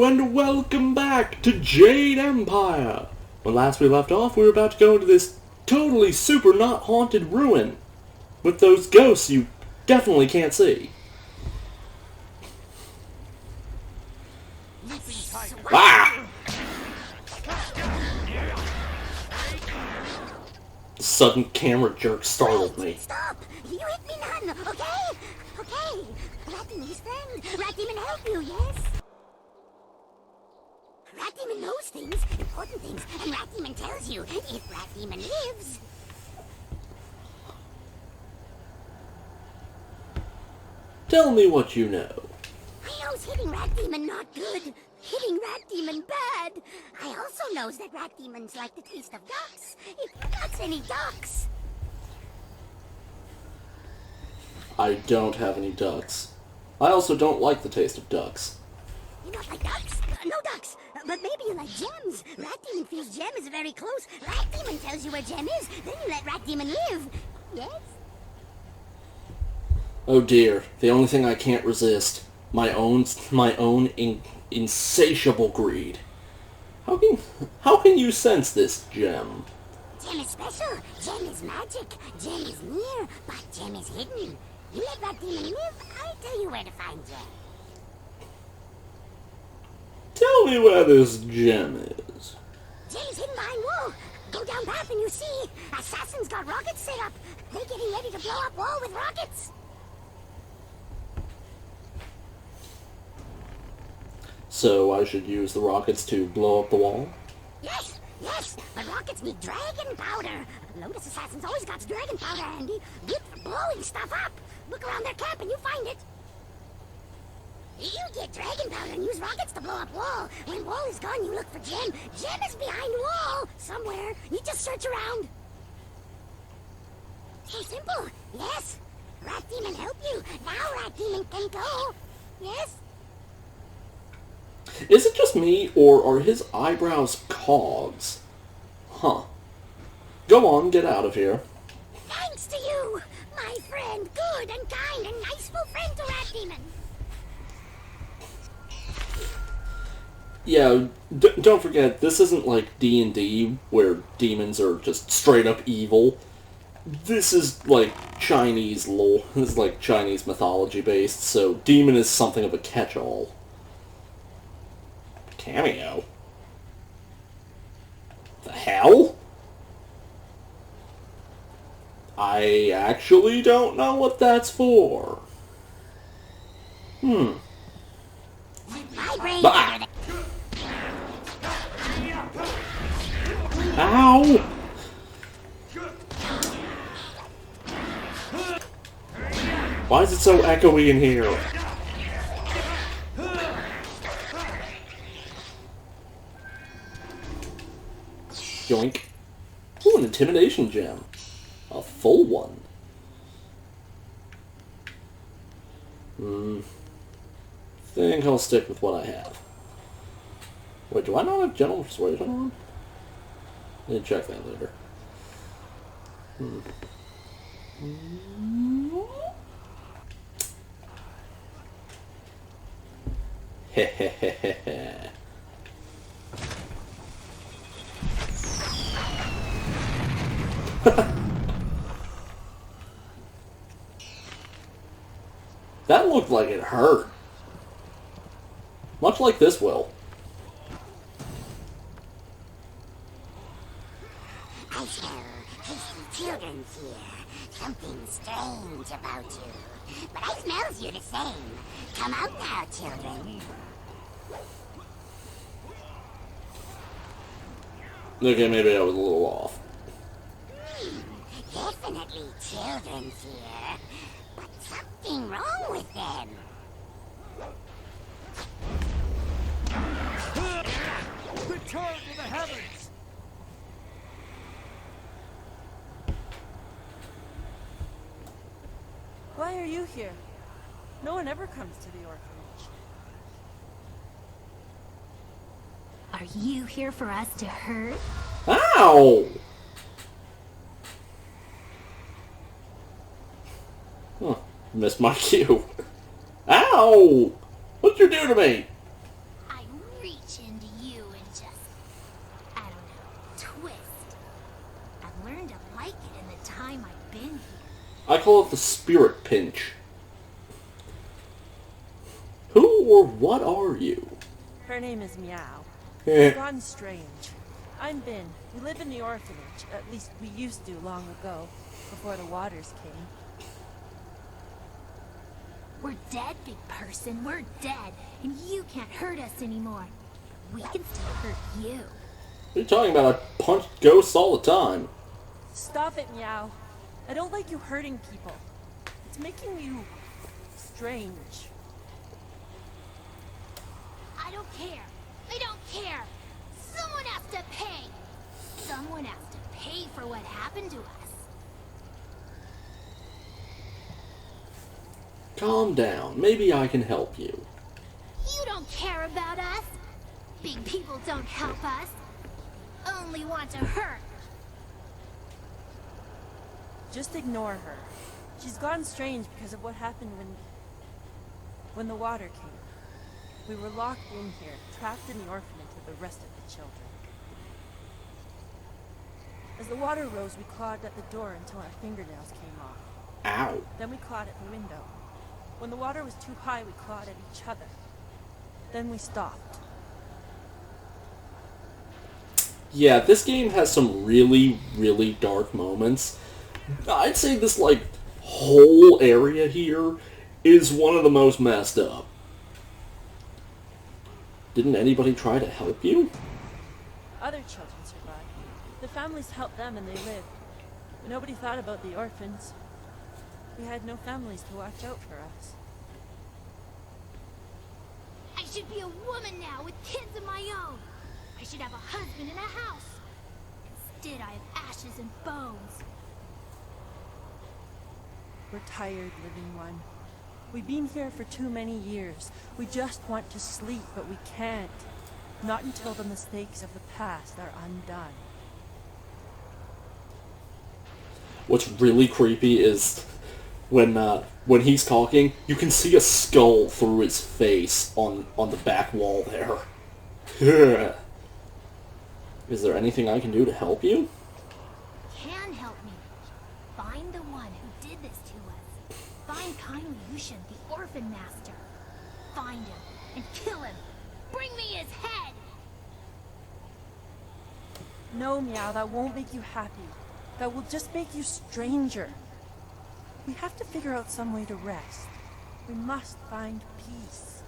and welcome back to Jade Empire! When last we left off, we were about to go into this totally super not haunted ruin with those ghosts you definitely can't see. Ah! The sudden camera jerk startled me. Stop! You hit me none, okay? Okay. Rat Demon's friend. Rat Demon help you, yes? Rat Demon knows things, important things, and Rat Demon tells you if Rat Demon lives. Tell me what you know. I knows hitting Rat Demon not good. Hitting Rat Demon bad. I also knows that Rat Demons like the taste of ducks. If you got any ducks. I don't have any ducks. I also don't like the taste of ducks. You don't like ducks? No ducks. But maybe you like gems. Rat Demon feels gem is very close. Rat Demon tells you where gem is. Then you let Rat Demon live. Yes? Oh dear, the only thing I can't resist. My own insatiable greed. How can you sense this, Gem? Gem is special. Gem is magic. Gem is near, but gem is hidden. You let Rat Demon live, I'll tell you where to find gem. Tell me where this gem is. Gem is hidden behind wall. Go down path and you see. Assassins got rockets set up. They're getting ready to blow up wall with rockets. So I should use the rockets to blow up the wall? Yes, yes, but rockets need dragon powder. Lotus Assassins always got dragon powder handy. Good for blowing stuff up. Look around their camp and you find it. You get dragon powder and use rockets to blow up wall. When wall is gone, you look for gem. Gem is behind wall somewhere. You just search around. So simple. Yes. Rat Demon help you. Now Rat Demon can go. Yes. Is it just me, or are his eyebrows cogs? Huh. Go on, get out of here. Thanks to you, my friend. Good and kind and niceful friend to Rat Demon. Yeah, don't forget, this isn't like D&D, where demons are just straight up evil. This is like Chinese lore. This is like Chinese mythology based, so demon is something of a catch-all. Cameo? The hell? I actually don't know what that's for. My brain. Bah! Ow! Why is it so echoey in here? Yoink. Ooh, an intimidation gem. A full one. Think I'll stick with what I have. Wait, do I not have General Persuasion on? I need to check that later. Hehehehe. That looked like it hurt. Much like this will. I smell hasty children here. Something strange about you. But I smells you the same. Come out now, children. Okay, maybe I was a little off. Definitely children's here. But something wrong with them. Return to the heavens! Why are you here? No one ever comes to the orphanage. Are you here for us to hurt? Ow! Huh. Missed my cue. Ow! What'd you do to me? I I call it the spirit pinch. Who or what are you? Her name is Meow. Eh. She's gone strange. I'm Bin. We live in the orphanage. At least we used to long ago, before the waters came. We're dead, big person. We're dead. And you can't hurt us anymore. We can still hurt you. What are you talking about? I punch ghosts all the time. Stop it, Meow. I don't like you hurting people. It's making you strange. I don't care. I don't care. Someone has to pay. Someone has to pay for what happened to us. Calm down. Maybe I can help you. You don't care about us. Big people don't help us. Only want to hurt. Just ignore her. She's gone strange because of what happened when the water came. We were locked in here, trapped in the orphanage with the rest of the children. As the water rose, we clawed at the door until our fingernails came off. Ow. Then we clawed at the window. When the water was too high, we clawed at each other. Then we stopped. Yeah, this game has some really, really dark moments. I'd say this, like, whole area here is one of the most messed up. Didn't anybody try to help you? Other children survived. The families helped them and they lived. But nobody thought about the orphans. We had no families to watch out for us. I should be a woman now with kids of my own. I should have a husband and a house. Instead, I have ashes and bones. We're tired, living one. We've been here for too many years. We just want to sleep, but we can't. Not until the mistakes of the past are undone. What's really creepy is when he's talking, you can see a skull through his face on the back wall there. Is there anything I can do to help you? Can help me. Find the one who did this to us. Find kindly Yushin, the orphan master. Find him and kill him. Bring me his head. No, Meow, that won't make you happy. That will just make you stranger. We have to figure out some way to rest. We must find peace.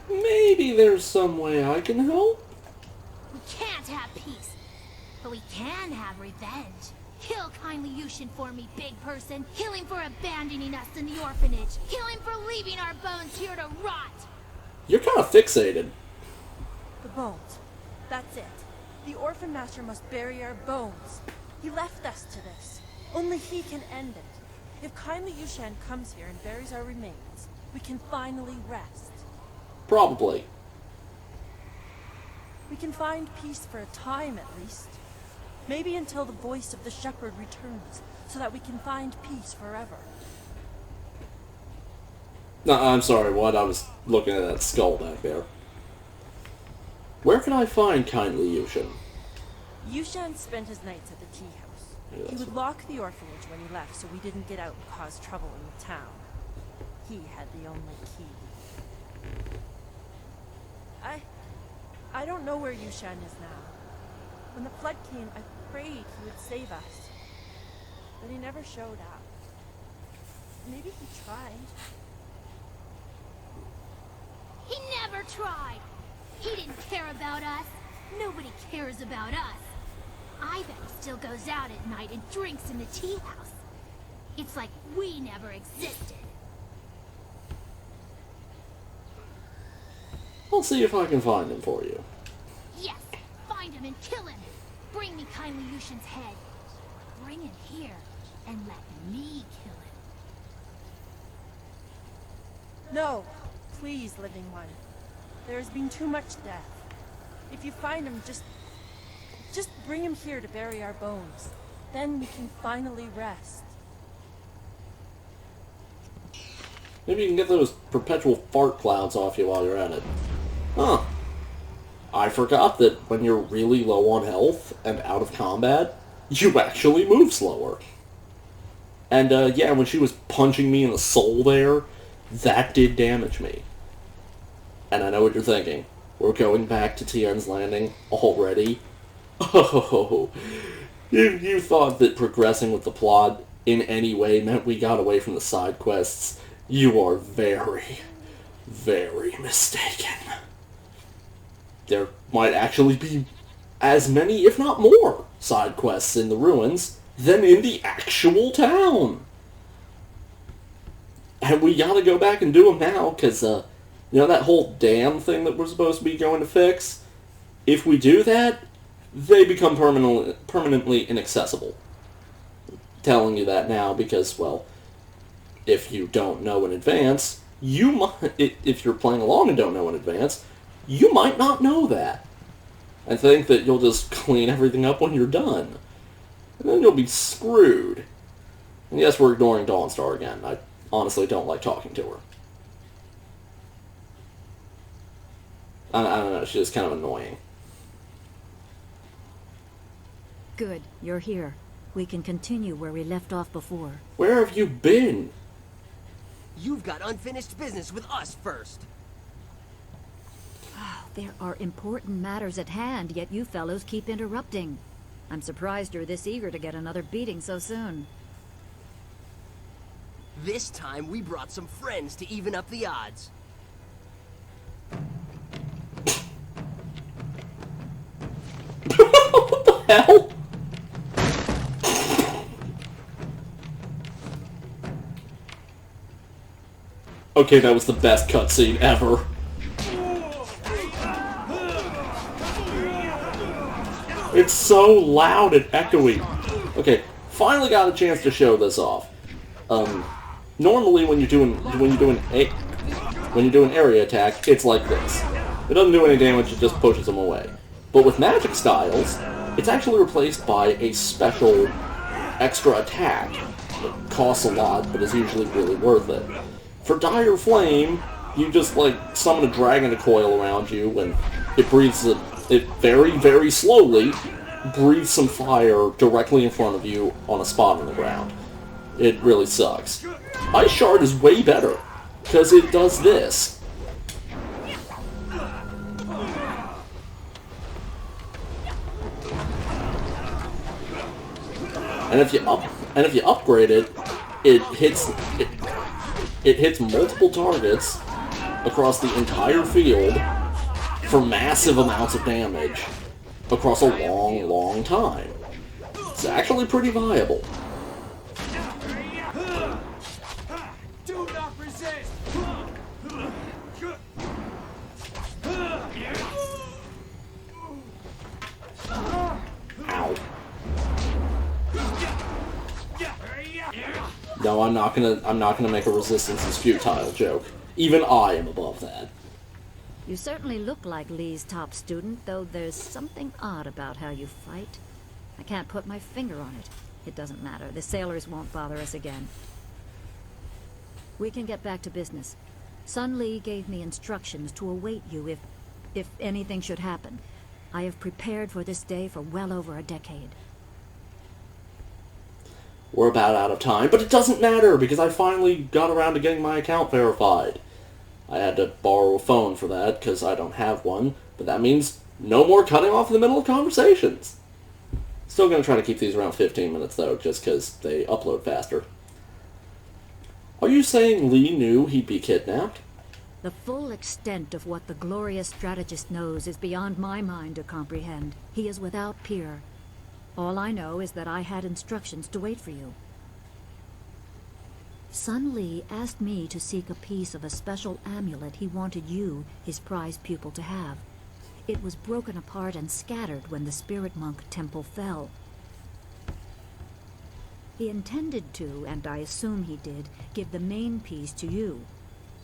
Maybe there's some way I can help? We can't have peace, but we can have revenge. Kill kindly Yushin for me, big person. Kill him for abandoning us in the orphanage. Kill him for leaving our bones here to rot. You're kind of fixated. The bones. That's it. The orphan master must bury our bones. He left us to this. Only he can end it. If kindly Yushan comes here and buries our remains, we can finally rest. Probably. We can find peace for a time at least. Maybe until the voice of the shepherd returns, so that we can find peace forever. No, I'm sorry, what? I was looking at that skull back there. Where can I find kindly Yushin? Yushan spent his nights at the tea house. Yeah, He would lock the orphanage when he left so we didn't get out and cause trouble in the town. He had the only key. I don't know where Yushan is now. When the flood came, I prayed he would save us. But he never showed up. Maybe he tried. He never tried. He didn't care about us. Nobody cares about us. I bet he still goes out at night and drinks in the tea house. It's like we never existed. I'll see if I can find him for you. Yes, find him and kill him. Bring me kindly Yushin's head. Bring him here and let me kill him. No, please, living one. There has been too much death. If you find him, just bring him here to bury our bones. Then we can finally rest. Maybe you can get those perpetual fart clouds off you while you're at it. Huh. I forgot that when you're really low on health and out of combat, you actually move slower. And, yeah, when she was punching me in the soul there, that did damage me. And I know what you're thinking. We're going back to Tien's Landing already? Oh, if you thought that progressing with the plot in any way meant we got away from the side quests, you are very, very mistaken. There might actually be as many, if not more, side quests in the ruins than in the actual town. And we gotta go back and do them now, because, you know that whole dam thing that we're supposed to be going to fix? If we do that, they become permanently inaccessible. Telling you that now because, well, if you don't know in advance, you might, if you're playing along and don't know in advance, you might not know that. And think that you'll just clean everything up when you're done. And then you'll be screwed. And yes, we're ignoring Dawnstar again. I honestly don't like talking to her. I don't know, she's just kind of annoying. Good, you're here. We can continue where we left off before. Where have you been? You've got unfinished business with us first. There are important matters at hand, yet you fellows keep interrupting. I'm surprised you're this eager to get another beating so soon. This time we brought some friends to even up the odds. What the hell? Okay, that was the best cutscene ever. It's so loud and echoey. Okay, finally got a chance to show this off. Normally when you're doing an area attack, it's like this. It doesn't do any damage, it just pushes them away. But with magic styles, it's actually replaced by a special extra attack. It costs a lot, but is usually really worth it. For Dire Flame, you just, like, summon a dragon to coil around you, and it breathes it very, very slowly breathes some fire directly in front of you on a spot on the ground. It really sucks. Ice Shard is way better, because it does this. And if you upgrade it, it hits multiple targets across the entire field for massive amounts of damage across a long, long time. It's actually pretty viable. Do not resist! Ow. No, I'm not gonna make a resistance is futile joke. Even I am above that. You certainly look like Lee's top student, though there's something odd about how you fight. I can't put my finger on it. It doesn't matter. The sailors won't bother us again. We can get back to business. Sun Lee gave me instructions to await you if anything should happen. I have prepared for this day for well over a decade. We're about out of time, but it doesn't matter because I finally got around to getting my account verified. I had to borrow a phone for that because I don't have one, but that means no more cutting off in the middle of conversations. Still going to try to keep these around 15 minutes though, just because they upload faster. Are you saying Lee knew he'd be kidnapped? The full extent of what the glorious strategist knows is beyond my mind to comprehend. He is without peer. All I know is that I had instructions to wait for you. Sun Lee asked me to seek a piece of a special amulet he wanted you, his prize pupil, to have. It was broken apart and scattered when the spirit monk temple fell. He intended to, and I assume he did, give the main piece to you.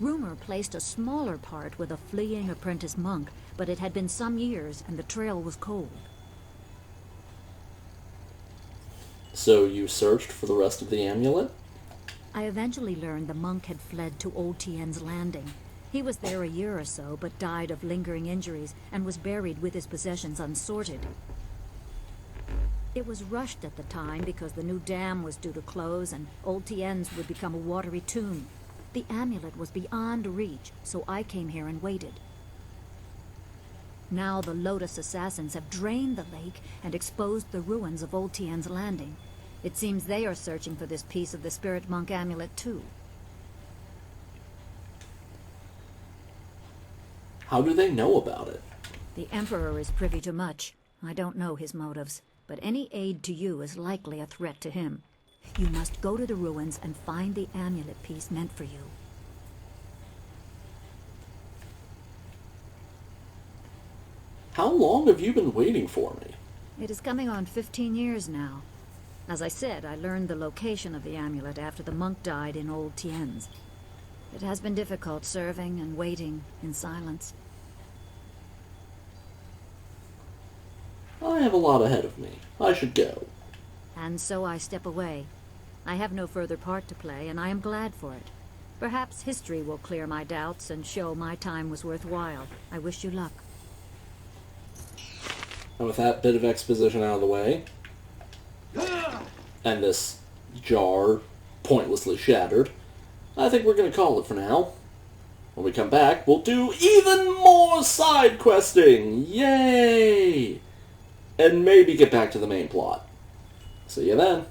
Rumor placed a smaller part with a fleeing apprentice monk, but it had been some years and the trail was cold. So you searched for the rest of the amulet? I eventually learned the monk had fled to Old Tien's Landing. He was there a year or so, but died of lingering injuries and was buried with his possessions unsorted. It was rushed at the time because the new dam was due to close and Old Tien's would become a watery tomb. The amulet was beyond reach, so I came here and waited. Now the Lotus assassins have drained the lake and exposed the ruins of Old Tien's landing. It seems they are searching for this piece of the Spirit Monk amulet too. How do they know about it? The Emperor is privy to much. I don't know his motives, but any aid to you is likely a threat to him. You must go to the ruins and find the amulet piece meant for you. How long have you been waiting for me? It is coming on 15 years now. As I said, I learned the location of the amulet after the monk died in Old Tien's. It has been difficult serving and waiting in silence. I have a lot ahead of me. I should go. And so I step away. I have no further part to play, and I am glad for it. Perhaps history will clear my doubts and show my time was worthwhile. I wish you luck. And with that bit of exposition out of the way, and this jar pointlessly shattered, I think we're going to call it for now. When we come back, we'll do even more side questing! Yay! And maybe get back to the main plot. See you then.